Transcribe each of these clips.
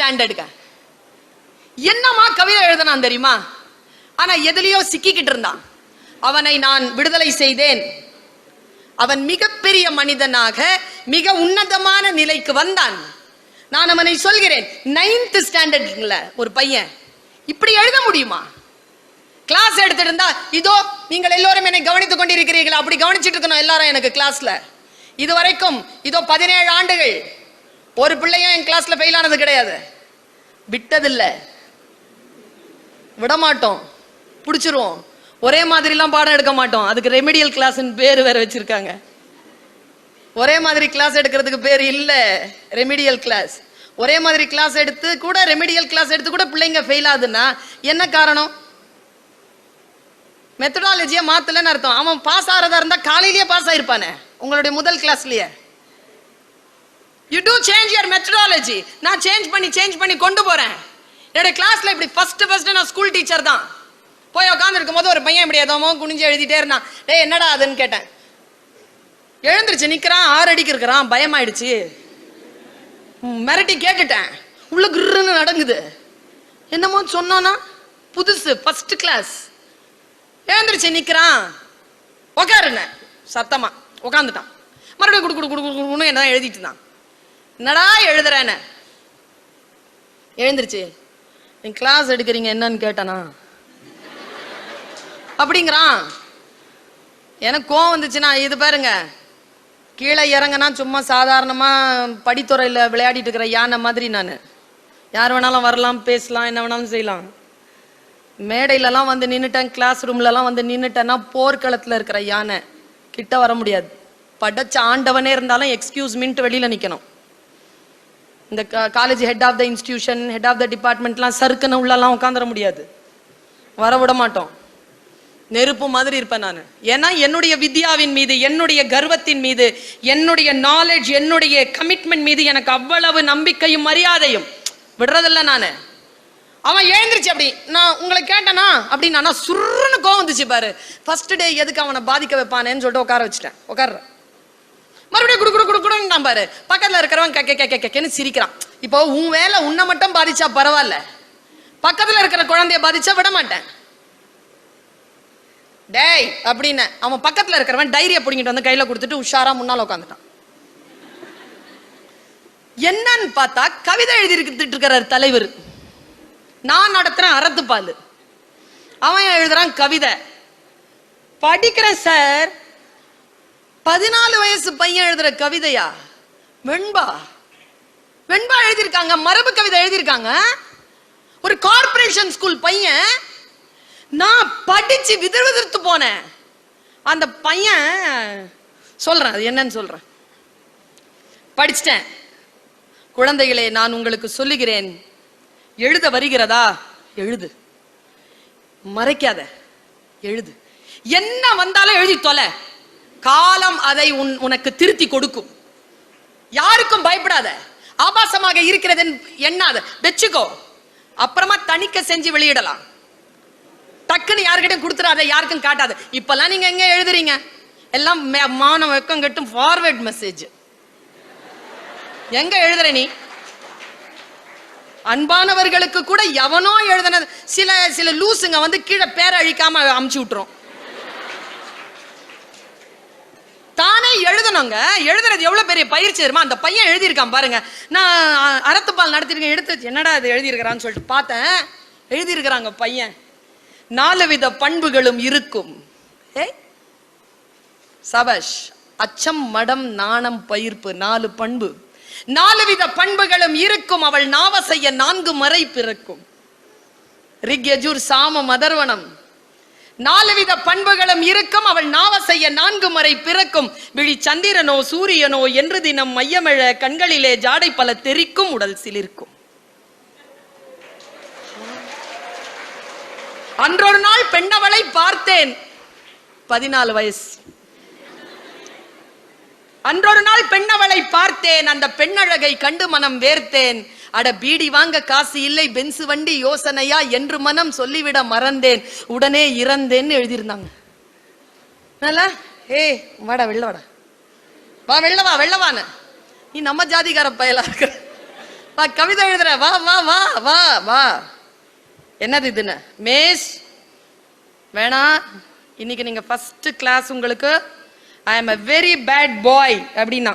ஸ்டாண்டர்டுங்க. என்னமா கவிதை எழுதினான் தெரியுமா? ஆனா எதுலயோ சிக்கிக்கிட்டு இருந்தான். அவனை நான் விடுதலை செய்தேன். அவன் மிகப்பெரிய மனிதனாக மிக உன்னதமான நிலைக்கு வந்தான். நான் அவனை சொல்கிறேன், 9th ஸ்டாண்டர்ட்ல ஒரு பையன் இப்படி எழுத முடியுமா? கிளாஸ் எடுத்துட்டு இருந்தா, இதோ நீங்கள் எல்லோரும் என்னை கவனித்துக் கொண்டிருக்கிறீர்கள், அப்படி கவனிச்சுட்டு இருக்கணும் எல்லாரும் எனக்கு கிளாஸ்ல. இது வரைக்கும் இதோ 17 ஆண்டுகள் ஒரு பிள்ளையும் என் கிளாஸ்ல ஃபெயில் ஆனது கிடையாது. விட்டதில்லை, விடமாட்டோம், பிடிச்சிருவோம். ஒரே மாதிரிலாம் பாடம் எடுக்க மாட்டோம். அதுக்கு ரெமிடியல் கிளாஸ் பேர் வேற வச்சிருக்காங்க. ஒரே மாதிரி கிளாஸ் எடுக்கிறதுக்கு பேர் இல்ல ரெமிடியல் கிளாஸ். ஒரே மாதிரி கிளாஸ் எடுத்து கூட ரெமிடியல் கிளாஸ் எடுத்து கூட பிள்ளைங்க ஃபெயில் ஆகுதுன்னா என்ன காரணம்? மெத்தடாலஜியை மாத்தலன்னு அர்த்தம். அவன் பாஸ் ஆறதா இருந்தா காலையிலேயே பாஸ் ஆயிருப்பானே உங்களுடைய முதல் கிளாஸ்லயே. You to change your methodology. நான் சேஞ்ச் பண்ணி கொண்டு போறேன். என்னோட கிளாஸ்ல இப்படி ஃபர்ஸ்ட் நான் ஸ்கூல் டீச்சர் தான். போய் உட்காந்து இருக்கும் போது ஒரு பையன் இப்படி ஏதோ குனிஞ்சு எழுதிட்டே இருந்தான். டேய் என்னடா அதுன்னு கேட்டேன். எழுந்திருச்சு நிக்கிறான், 6 அடிக்கு இருக்கிறான். பயமாயிடுச்சு, மிரட்டி கேட்டுட்டேன். உள்ள குருன்னு நடங்குது. என்னமோ சொன்னானா, புதுசு, ஃபர்ஸ்ட் கிளாஸ். எழுந்திருச்சு நிக்கிறான், உக்காருன சத்தமா உக்காந்துட்டான். மறுபடியும் குடு குடு குடு குடுன்னு என்ன எழுதிட்டு இருந்தான். என்னடா எழுதுறேன்னு எழுந்திருச்சு, நீ கிளாஸ் எடுக்கிறீங்க என்னன்னு கேட்டானா அப்படிங்கிறான். எனக்கு கோவம் வந்துச்சுன்னா, இது பாருங்க, கீழே இறங்கினா சும்மா சாதாரணமா படித்துறையில விளையாடிட்டு இருக்கிற யானை மாதிரி நான். யார் வேணாலும் வரலாம், பேசலாம், என்ன வேணாலும் செய்யலாம். மேடையிலலாம் வந்து நின்றுட்டேன், கிளாஸ் ரூம்லலாம் வந்து நின்றுட்டேன்னா போர்க்களத்தில் இருக்கிற யானை, கிட்ட வர முடியாது. படைச்ச ஆண்டவனே இருந்தாலும் எக்ஸ்கியூஸ் மீன்ட்டு வெளியில நிற்கணும். இந்த college head of the institution, head of the டிபார்ட்மெண்ட்லாம் சறுக்குன்னு உள்ளலாம் உட்காந்துட முடியாது, வர விட மாட்டோம். நெருப்பு மாதிரி இருப்பேன் நான். ஏன்னா என்னுடைய வித்யாவின் மீது, என்னுடைய கர்வத்தின் மீது, என்னுடைய நாலேஜ், என்னுடைய கமிட்மெண்ட் மீது எனக்கு அவ்வளவு நம்பிக்கையும் மரியாதையும். விடுறதில்ல நானு. அவன் எழுந்திருச்சு அப்படி, நான் உங்களை கேட்டேனா அப்படின்னு நான் சுருன்னு கோவம் வந்துச்சு பாரு. ஃபர்ஸ்ட் டே எதுக்கு அவனை பாதிக்க வைப்பானேன்னு சொல்லிட்டு உட்கார வச்சுட்டேன். உட்கார மறுபடியும் குடு குடு குடு குடுன்னு பாரு. பக்கத்துல இருக்கிறவன் கேன்னு சிரிக்கிறான். இப்போ உன் வேலை உன்னை மட்டும் பாதிச்சா பரவாயில்ல, பக்கத்துல இருக்கிற குழந்தைய பாதிச்சா விட மாட்டேன். டேய் அப்படின்னு அவன் பக்கத்துல இருக்கிறவன் டைரியை பிடிங்கிட்டு வந்து கையில கொடுத்துட்டு உஷாரா முன்னால உட்காந்துட்டான். என்னன்னு பார்த்தா கவிதை எழுதி இருக்கிற தலைவர். நான் நடத்துறேன் அறத்துப்பால், அவன் எழுதுறான் கவிதை. படிக்கிறேன் சார். 14 வயசு பையன் எழுதுற கவிதையா? வெண்பா எழுதியிருக்காங்க, மரபு கவிதை எழுதியிருக்காங்க. ஒரு கார்ப்பரேஷன் ஸ்கூல் பையன். நான் படிச்சு விதிர்த்து போனேன். அந்த பையன் சொல்றேன், அது என்னன்னு சொல்றேன். படிச்சிட்டேன். குழந்தைகளே, நான் உங்களுக்கு சொல்லுகிறேன், எழுத வருகிறதா? எழுது, மறைக்காத, எழுது. என்ன வந்தாலும் எழுதி தொலை. காலம் அதை உனக்கு திருத்தி கொடுக்கும். யாருக்கும் பயப்படாத. ஆபாசமாக இருக்கிறது எண்ணாத, வெச்சுக்கோ. அப்புறமா தணிக்கை செஞ்சு வெளியிடலாம். டக்குன்னு யாருக்கிட்டையும் கொடுத்துறாத, யாருக்கும் காட்டாத. இப்பெல்லாம் நீங்க எங்க எழுதுறீங்க? எல்லாம் மான வெக்கம் கட்டும் ஃபார்வர்ட் மெசேஜ். எங்க எழுதுற நீ? அன்பானவர்களுக்கு கூட எவனோ எழுதுனது. சில லூசுங்க வந்து கீழே பேரை அழிக்காம அமுச்சு விட்டுரும். தானே எழுதணுங்க. எழுதுறது எவ்வளவு பெரிய பயிற்சி தெரியுமா? அந்த பையன் எழுதியிருக்கான் பாருங்க. நான் அறத்துப்பால் நடத்திருக்கேன், எடுத்து என்னடா அது எழுதியிருக்கிறான்னு சொல்லிட்டு பார்த்தேன். எழுதியிருக்கிறாங்க பையன், 4 வித பண்புகளும் இருக்கும். சபஷ். அச்சம், மடம், நாணம், பயிர்ப்பு, 4 பண்பு. 4 வித பண்புகளும் இருக்கும். அவள் நாவ செய்ய 4 மறை பிறக்கும். ரிக், யஜுர், சாமம், அதர்வனம். 4 வித பண்புகளும் இருக்கும். அவள் நாவ செய்ய 4 மறை பிறக்கும். விழி சந்திரனோ சூரியனோ என்று தினம் மையமெழ கண்களிலே ஜாடை பல தெரிக்கும், உடல் சிலிர்க்கும். அன்றொரு நாள் பெண்ணவளை பார்த்தேன், 14 வயசு. அன்றொரு நாள் பெண்ணவளை பார்த்தேன், அந்த பெண்ணழகை கண்டு மனம் வேர்த்தேன். அட பீடி வாங்க காசு இல்லை, பென்சு வண்டி யோசனையா என்று மனம் சொல்லிவிட மறந்தேன், உடனே இறந்தேன்னு எழுதியிருந்தாங்க. ஏய் வாடா, வெளில வாடா, வா வெளில வா, வெளில வான்னு. நீ நம்ம ஜாதிகார பயலா இருக்க. வா கவிதை எழுதுற, வா வா வா வா வா. என்னது இதுன்னு மிஸ் வேணா, இன்னைக்கு நீங்க ஃபர்ஸ்ட் கிளாஸ், உங்களுக்கு I'm a very bad boy அப்படின்னா.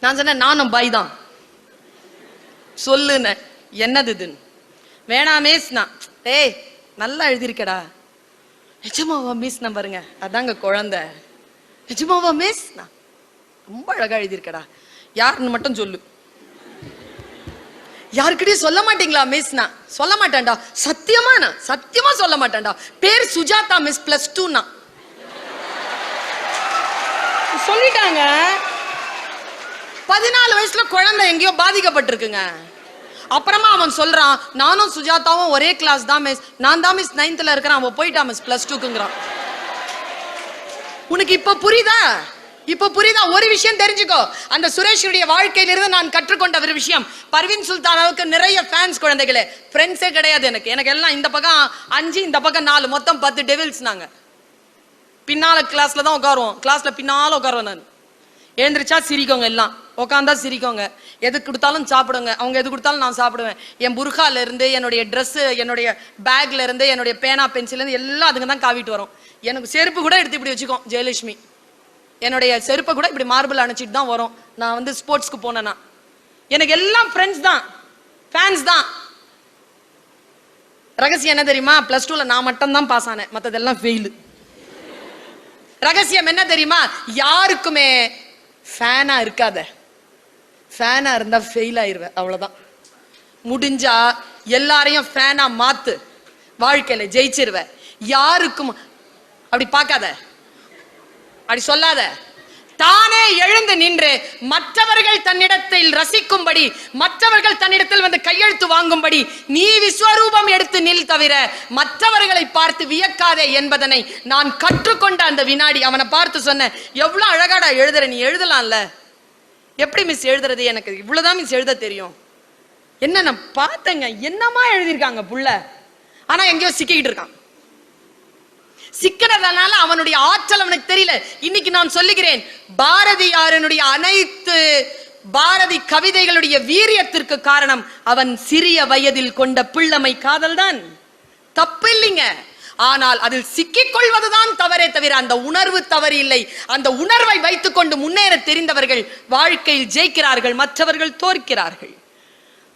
நான் சொன்னேன் நானும் பாய் தான் சொல்லுன. என்னது இதுன்னு வேணா மிஸ். நான் ஏய் நல்லா எழுதிருக்கடா. நிஜமாவா மிஸ்? நான் பாருங்க அதாங்க குழந்தை. நிஜமாவா மிஸ்? நான் ரொம்ப அழகா எழுதிருக்கடா. யாருன்னு மட்டும் சொல்லு. யாருக்கிட்டையும் சொல்ல மாட்டீங்களா மிஸ்? நான் சொல்ல மாட்டேன்டா, சத்தியமா நான் சத்தியமா சொல்ல மாட்டேன்டா. பேர் சுஜாதா மிஸ் +2 நான் சொல்லிட்டாங்க. 14 வயசுல குழந்தை எங்கேயோ பாதிக்கப்பட்டிருக்குங்க. அப்புறமா அவன் சொல்றான், நானும் சுஜாதாவும் ஒரே கிளாஸ் தான் மிஸ், நான் தான் மிஸ் 9th இருக்கிறேன், அவன் போயிட்டான் மிஸ் +2க்குங்கிறான். உனக்கு இப்ப புரியுதா? இப்ப புரியுதா? ஒரு விஷயம் தெரிஞ்சுக்கோ, அந்த சுரேஷுடைய வாழ்க்கையிலிருந்து நான் கற்றுக்கொண்ட ஒரு விஷயம், பர்வீன் சுல்தானாவுக்கு நிறைய ஃபேன்ஸ் குழந்தைகளே, ஃப்ரெண்ட்ஸே கிடையாது எனக்கு. எனக்கு எல்லாம் இந்த பக்கம் 5, இந்த பக்கம் 4, மொத்தம் 10 டெவில்ஸ். நாங்க பின்னால கிளாஸ்ல தான் உட்காருவோம், கிளாஸ்ல பின்னால உட்காருவோம். நான் எழுந்திரிச்சா சிரிக்கோங்க, எல்லாம் உட்காந்தா சிரிக்கோங்க, எது கொடுத்தாலும் சாப்பிடுங்க, அவங்க எது கொடுத்தாலும் நான் சாப்பிடுவேன். என் புர்கால இருந்து, என்னுடைய ட்ரெஸ், என்னுடைய பேக்ல இருந்து, என்னுடைய பேனா பென்சில் இருந்து எல்லாம் அதுங்க தான் காவிட்டு வரும். எனக்கு செருப்பு கூட எடுத்து இப்படி வச்சுக்கோம் ஜெயலட்சுமி. என்னுடைய செருப்பை கூட இப்படி மார்பிள் அணைச்சிட்டு தான் வரும். நான் வந்து ஸ்போர்ட்ஸ்க்கு போனேன்னா எனக்கு எல்லாம் ஃப்ரெண்ட்ஸ் தான், ஃபேன்ஸ் தான். ரகசியம் என்ன தெரியுமா? +2ல நான் மட்டும் தான் பாஸ் ஆனேன், மற்றதெல்லாம் ஃபெயிலு. ரகசியம் என்ன தெரியுமா? யாருக்குமே ஃபேனா இருக்காத. ஃபேனா இருந்தா ஃபெயில் ஆயிருவேன், அவ்வளவுதான். முடிஞ்சா எல்லாரையும் ஃபேனா மாத்து, வாழ்க்கையில ஜெயிச்சிருவேன். யாருக்கும் அப்படி பார்க்காத, அப்படி சொல்லாத. தானே எழுந்து நின்று மற்றவர்கள் தன்னிடத்தில் ரசிக்கும்படி, மற்றவர்கள் தன்னிடத்தில் வந்து கையெழுத்து வாங்கும்படி நீ விஸ்வரூபம் எடுத்து நில், தவிர மற்றவர்களை பார்த்து வியக்காதே என்பதனை நான் கற்றுக்கொண்ட அந்த வினாடி அவனை பார்த்து சொன்னேன், எவ்வளவு அழகாடா எழுதுற, நீ எழுதலாம்ல. எப்படி மிஸ் எழுதுறது? எனக்கு இவ்வளவுதான் மிஸ் எழுத தெரியும். என்ன நான் பார்த்தேங்க, என்னமா எழுதியிருக்காங்க புள்ள. ஆனா எங்கேயோ சிக்கிக்கிட்டு இருக்கான். சிக்கிறதுனால அவனுடைய ஆற்றல் அவனுக்கு தெரியல. இன்னைக்கு நான் சொல்லுகிறேன், பாரதியாரனுடைய அனைத்து பாரதி கவிதைகளுடைய வீரியத்திற்கு காரணம் அவன் சிறிய வயதில் கொண்ட பிள்ளமை காதல் தான். தப்பு இல்லைங்க, ஆனால் அதில் சிக்கிக் கொள்வதுதான் தவறே தவிர அந்த உணர்வு தவறு இல்லை. அந்த உணர்வை வைத்துக் கொண்டு முன்னேற தெரிந்தவர்கள் வாழ்க்கையில் ஜெயிக்கிறார்கள், மற்றவர்கள் தோற்கிறார்கள்.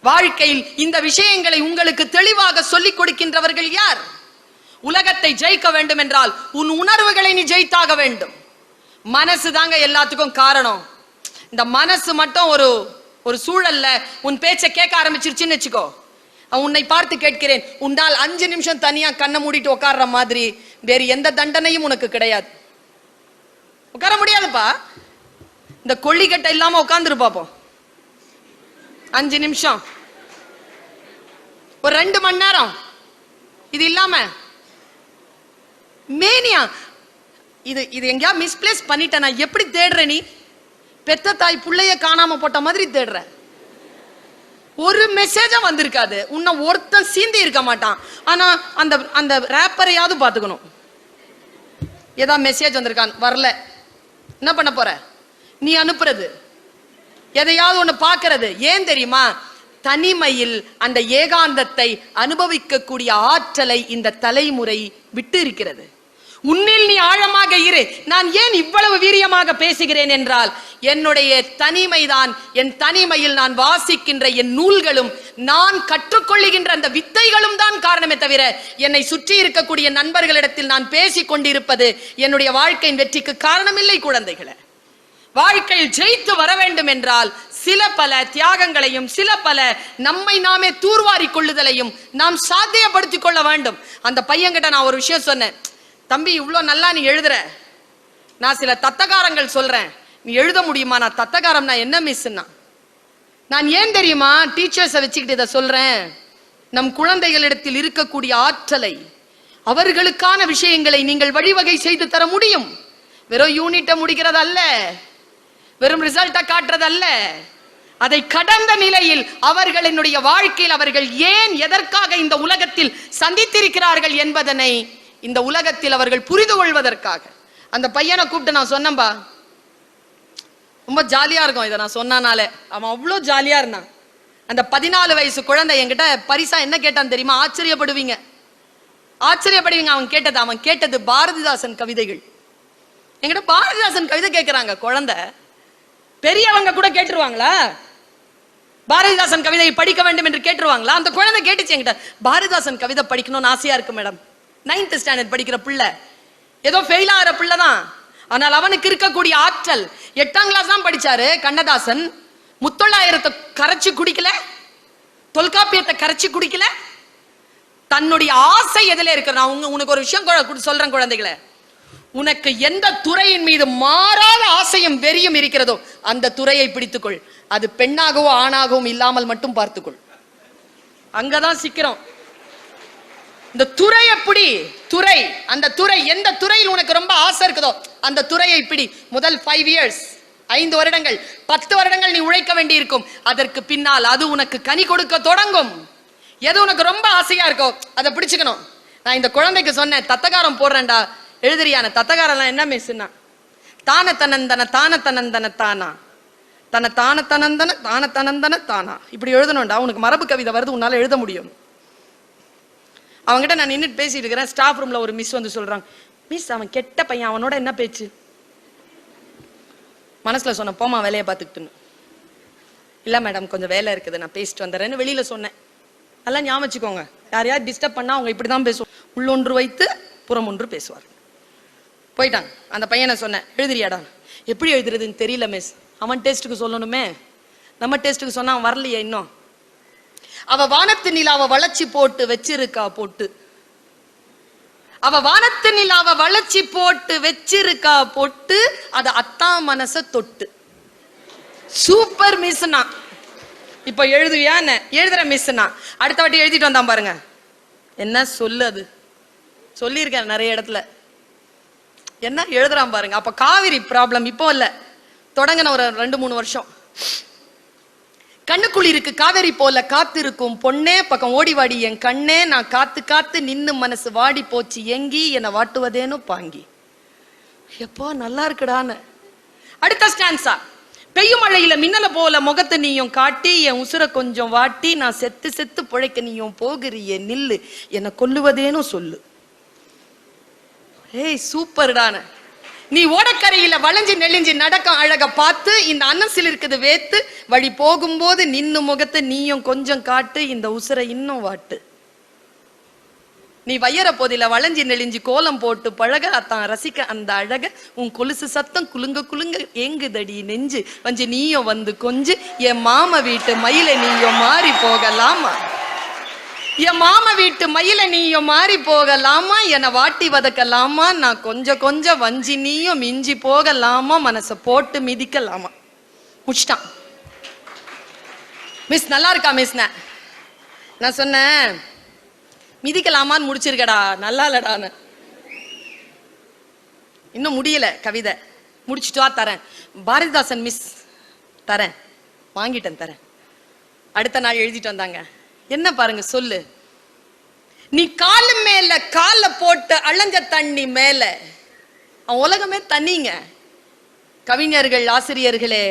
வாழ்க்கையில் இந்த விஷயங்களை உங்களுக்கு தெளிவாக சொல்லிக் கொடுக்கின்றவர்கள் யார்? உலகத்தை ஜெயிக்க வேண்டும் என்றால் உன் உணர்வுகளை நீ ஜெயித்தாக வேண்டும். மனசு தாங்க எல்லாத்துக்கும் காரணம். இந்த மனசு மட்டும் ஒரு சூழல்ல உன் பேச்சை கேட்க ஆரம்பிச்சிருச்சுன்னு வச்சுக்கோ, உன்னை பார்த்து கேட்கிறேன், உன்னால் 5 நிமிஷம் தனியா கண்ணை மூடிட்டு உட்கார்ற மாதிரி வேறு எந்த தண்டனையும் உனக்கு கிடையாது. உட்கார முடியாதுப்பா. இந்த கொள்ளிக்கட்டை இல்லாம உட்கார்ந்துரு பாப்போம் 5 நிமிஷம், ஒரு 2 மணி நேரம். இது இல்லாம மேனியா இது எங்கயா மிஸ்பிளேஸ் பண்ணிட்ட, நான் எப்படி தேடுற? நீ பெத்த தாய் புள்ளைய காணாம போட்ட மாதிரி தேடுற. ஒரு மெசேஜா வந்திருக்காது, உன்னை ஒருத்தன் சீந்தி இருக்க மாட்டான். ஆனா அந்த அந்த ரேப்பரையாவது பாத்துக்கணும். ஏதா மெசேஜ் வந்திருக்கான், வரல, என்ன பண்ண போற? நீ அனுப்புறது எதையாவது ஒண்ணு பாக்குறது. ஏன் தெரியுமா? தனிமையில் அந்த ஏகாந்தத்தை அனுபவிக்கக்கூடிய ஆற்றலை இந்த தலைமுறை விட்டு இருக்கிறது. உன்னில் நீ ஆழமாக இரு. நான் ஏன் இவ்வளவு வீரியமாக பேசுகிறேன் என்றால், என்னுடைய தனிமைதான், என் தனிமையில் நான் வாசிக்கின்ற என் நூல்களும் நான் கற்றுக்கொள்ளுகின்ற அந்த வித்தைகளும் தான் காரணமே தவிர, என்னை சுற்றி இருக்கக்கூடிய நண்பர்களிடத்தில் நான் பேசிக் கொண்டிருப்பது என்னுடைய வாழ்க்கையின் வெற்றிக்கு காரணமில்லை. குழந்தைகளை, வாழ்க்கையில் ஜெயித்து வர வேண்டும் என்றால் சில பல தியாகங்களையும் சில பல நம்மை நாமே தூர்வாரி கொள்ளுதலையும் நாம் சாத்தியப்படுத்திக் கொள்ள வேண்டும். அந்த பையன்கிட்ட நான் ஒரு விஷயம் சொன்னேன், தம்பி இவ்வளோ நல்லா நீ எழுதுற, நான் சில தத்தகாரங்கள் சொல்றேன், நீ எழுத முடியுமா? நான் தத்தகாரம்னா என்ன மிஸ்னா? நான் ஏன் தெரியுமா டீச்சர்ஸை வச்சுக்கிட்டு இதை சொல்றேன்? நம் குழந்தைகளிடத்தில் இருக்கக்கூடிய ஆற்றலை, அவர்களுக்கான விஷயங்களை நீங்கள் வழிவகை செய்து தர முடியும். வெறும் யூனிட்டை முடிக்கிறது அல்ல, வெறும் ரிசல்ட்டை காட்டுறது அல்ல, அதை கடந்த நிலையில் அவர்களினுடைய வாழ்க்கையில் அவர்கள் ஏன் எதற்காக இந்த உலகத்தில் சந்தித்திருக்கிறார்கள் என்பதனை இந்த உலகத்தில் அவர்கள் புரிந்து கொள்வதற்காக. அந்த பையனை கூப்பிட்டு நான் சொன்னேன்பா, ரொம்ப ஜாலியா இருக்கும் இதை நான் சொன்னானாலே. அவன் அவ்வளோ ஜாலியா இருந்தான். அந்த 14 வயசு குழந்தை என்கிட்ட பரிசா என்ன கேட்டான் தெரியுமா? ஆச்சரியப்படுவீங்க. அவன் கேட்டது பாரதிதாசன் கவிதைகள். என்கிட்ட பாரதிதாசன் கவிதை கேட்கிறாங்க குழந்தை. பெரியவங்க கூட கேட்டுருவாங்களா? பாரதிதாசன் கவிதையை படிக்க வேண்டும் என்று கேட்டுருவாங்களா? அந்த குழந்தை கேட்டுச்சு என்கிட்ட, பாரதிதாசன் கவிதை படிக்கணும்னு ஆசையா இருக்கு மேடம். 9th ஸ்டாண்டர்ட் படிக்கிற பிள்ளை, ஏதோ ஃபெயில் ஆகிற பிள்ளை தான். ஆனால் அவனுக்கு இருக்கக்கூடிய ஆற்றல். 8ஆம் கிளாஸ் தான் படிச்சாரு கண்ணதாசன். முத்தொள்ளாயிரத்தை கரைச்சி குடிக்கல, தொல்காப்பியத்தை கரைச்சி குடிக்கல. தன்னுடைய ஆசை எதுல இருக்கு? நான் உனக்கு ஒரு விஷயம் சொல்றேன் குழந்தைகளை, உனக்கு எந்த துறையின் மீது மாறாத ஆசையும் வெறியும் இருக்கிறதோ அந்த துறையை பிடித்துக்கொள். அது பெண்ணாகவோ ஆணாகவும் இல்லாமல் மட்டும் பார்த்துக்கொள். அங்கதான் சிக்கிறோம். இந்த துறை எப்படி துறை, அந்த துறை எந்த துறையில் உனக்கு ரொம்ப ஆசை இருக்குதோ அந்த துறையை பிடி. முதல் 5 years 5 வருடங்கள் 10 வருடங்கள் நீ உழைக்க வேண்டி இருக்கும். அதற்கு பின்னால் அது உனக்கு கனி கொடுக்க தொடங்கும். எது உனக்கு ரொம்ப ஆசையா இருக்கோ அதை பிடிச்சுக்கணும். நான் இந்த குழந்தைக்கு சொன்னேன், தத்தகாரம் போடுறேன்டா, எழுதுறியான? தத்தகாரம் என்ன மிஸ்னா? தான தனந்தன தான தனந்தன தானா, தன தான தனந்தன தான தனந்தன தானா, இப்படி எழுதணும்டா. உனக்கு மரபு கவிதை வருது, உன்னால எழுத முடியும். அவங்ககிட்ட நான் நின்றுட்டு பேசிட்டு இருக்கிறேன். ஸ்டாஃப் ரூம்ல ஒரு மிஸ் வந்து சொல்றாங்க, மிஸ் அவன் கெட்ட பையன், அவனோட என்ன பேச்சு? மனசுல சொன்ன, போமா வேலையை பார்த்துக்கிட்டுன்னு. இல்ல மேடம் கொஞ்சம் வேலை இருக்குது, நான் பேசிட்டு வந்துடுறேன்னு வெளியில சொன்னேன். நல்லா ஞாபகம் வச்சுக்கோங்க, யாரையாவது டிஸ்டர்ப் பண்ணா அவங்க இப்படிதான் பேசுவோம். உள்ளொன்று வைத்து புறம் ஒன்று பேசுவார். போயிட்டாங்க. அந்த பையனை சொன்னேன், எழுதுறியாடா? எப்படி எழுதுறதுன்னு தெரியல மிஸ். அவன் டேஸ்ட்டுக்கு சொல்லணுமே, நம்ம டேஸ்ட்டுக்கு சொன்னா அவன் வரலையே இன்னும். அவ வானத்து நிலாவை வளைச்சி போட்டு வச்சிருக்கா போட்டு, அவ வானத்து நிலாவை வளைச்சி போட்டு வச்சிருக்கா போட்டு, அத அத்தா மனச தொட்டு. சூப்பர் மிஸ்னா. இப்ப எழுதுவியா? எழுதுற மிஸ்னா. அடுத்த வாட்டி எழுதிட்டு வந்தான் பாருங்க. என்ன சொல்லு? அது சொல்லியிருக்கேன் நிறைய இடத்துல. என்ன எழுதுறான் பாருங்க. அப்ப காவிரி ப்ராப்ளம் இப்போ இல்ல, தொடங்கின ஒரு 2-3 வருஷம். கண்ணுக்குள் இருக்கு காவேரி போல காத்திருக்கும் பொண்ணே, பக்கம் ஓடிவாடி என் கண்ணே, நான் காத்து காத்து நின்னு மனசு வாடி போச்சு எங்கி, என்னை வாட்டுவதேனோ பாங்கி. எப்போ நல்லா இருக்குடான்னு. அடுத்த ஸ்டான்ஸா, பெய்யும் மழையில மின்னல போல முகத்தை நீயும் காட்டி, என் உசுர கொஞ்சம் வாட்டி, நான் செத்து செத்து பிழைக்க நீயும் போகிறியே நில்லு, என்னை கொல்லுவதேனோ சொல்லு. ஏய் சூப்பர்டான. நீ ஓடக்கரையில வளைஞ்சு நெளிஞ்சு நடக்கம் அழக பார்த்து, இந்த அன்னசில் இருக்குது வேத்து, வழி போகும்போது நின்னு முகத்தை நீயும் கொஞ்சம் காட்டு, இந்த உசுரை இன்னும் வாட்டு. நீ வையற போதில வளைஞ்சி நெளிஞ்சு கோலம் போட்டு பழக, அத்தான் ரசிக்க அந்த அழக, உன் கொலுசு சத்தம் குலுங்க குலுங்க ஏங்குதடி நெஞ்சு, வஞ்சி நீயும் வந்து கொஞ்சு, என் மாம வீட்டு மயில நீயும் மாறி போகலாமா, என் மாம வீட்டு மயில நீயும் மாறி போகலாமா, என்னை வாட்டி வதக்கலாமா, நான் கொஞ்சம் கொஞ்சம் வஞ்சி நீயும் மிஞ்சி போகலாமா, மனசை போட்டு மிதிக்கலாமா. முடிச்சிட்டான். மிஸ் நல்லா இருக்கா மிஸ்? நான் சொன்னேன், மிதிக்கலாமான்னு முடிச்சிருக்கடா, நல்லா இல்லடான்னு. இன்னும் முடியல கவிதை, முடிச்சுட்டா தரேன். பாரதிதாசன் மிஸ் தரேன், வாங்கிட்டேன் தரேன். அடுத்த நாள் எழுதிட்டு வந்தாங்க. என்ன பாருங்க சொல்லு, நீ காலு மேல கால போட்டு அலைஞ்ச தண்ணி மேல, அவன் உலகமே தண்ணிங்க. கவிஞர்கள் ஆசிரியர்களே,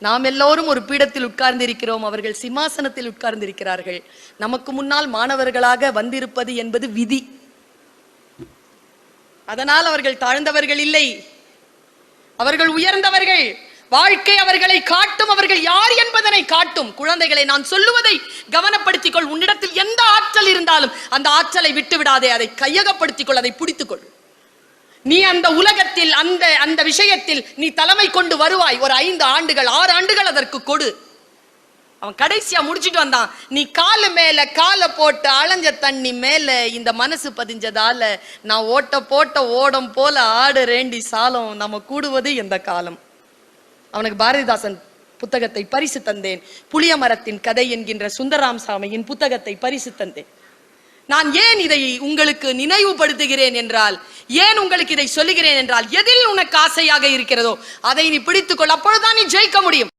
நாம் எல்லோரும் ஒரு பீடத்தில் உட்கார்ந்து இருக்கிறோம், அவர்கள் சிம்மாசனத்தில் உட்கார்ந்து இருக்கிறார்கள். நமக்கு முன்னால் மாணவர்களாக வந்திருப்பது என்பது விதி. அதனால் அவர்கள் தாழ்ந்தவர்கள் இல்லை, அவர்கள் உயர்ந்தவர்கள். வாழ்க்கை அவர்களை காட்டும், அவர்கள் யார் என்பதனை காட்டும். குழந்தைகளை, நான் சொல்லுவதை கவனப்படுத்திக் கொள். உன்னிடத்தில் எந்த ஆற்றல் இருந்தாலும் அந்த ஆற்றலை விட்டு விடாதே, அதை கையகப்படுத்திக் கொள், அதை பிடித்துக்கொள். நீ அந்த உலகத்தில் அந்த விஷயத்தில் நீ தலைமை கொண்டு வருவாய். ஒரு 5 ஆண்டுகள் 6 ஆண்டுகள் அதற்கு கொடு. அவன் கடைசியா முடிச்சுட்டு வந்தான். நீ காலு மேல கால போட்டு அலைஞ்ச தண்ணி மேல இந்த மனசு பதிஞ்சதால, நான் ஓட்ட போட்ட ஓடம் போல ஆடு ரேண்டி சாலம், நம்ம கூடுவது எந்த காலம். அவனுக்கு பாரதிதாசன் புத்தகத்தை பரிசு தந்தேன். புளிய மரத்தின் கதை என்கின்ற சுந்தராம் சாமியின் புத்தகத்தை பரிசு தந்தேன். நான் ஏன் இதை உங்களுக்கு நினைவுபடுத்துகிறேன் என்றால், ஏன் உங்களுக்கு இதை சொல்லுகிறேன் என்றால், எதில் உனக்கு ஆசையாக இருக்கிறதோ அதை நீ பிடித்துக்கொள். அப்பொழுதுதான் நீ ஜெயிக்க முடியும்.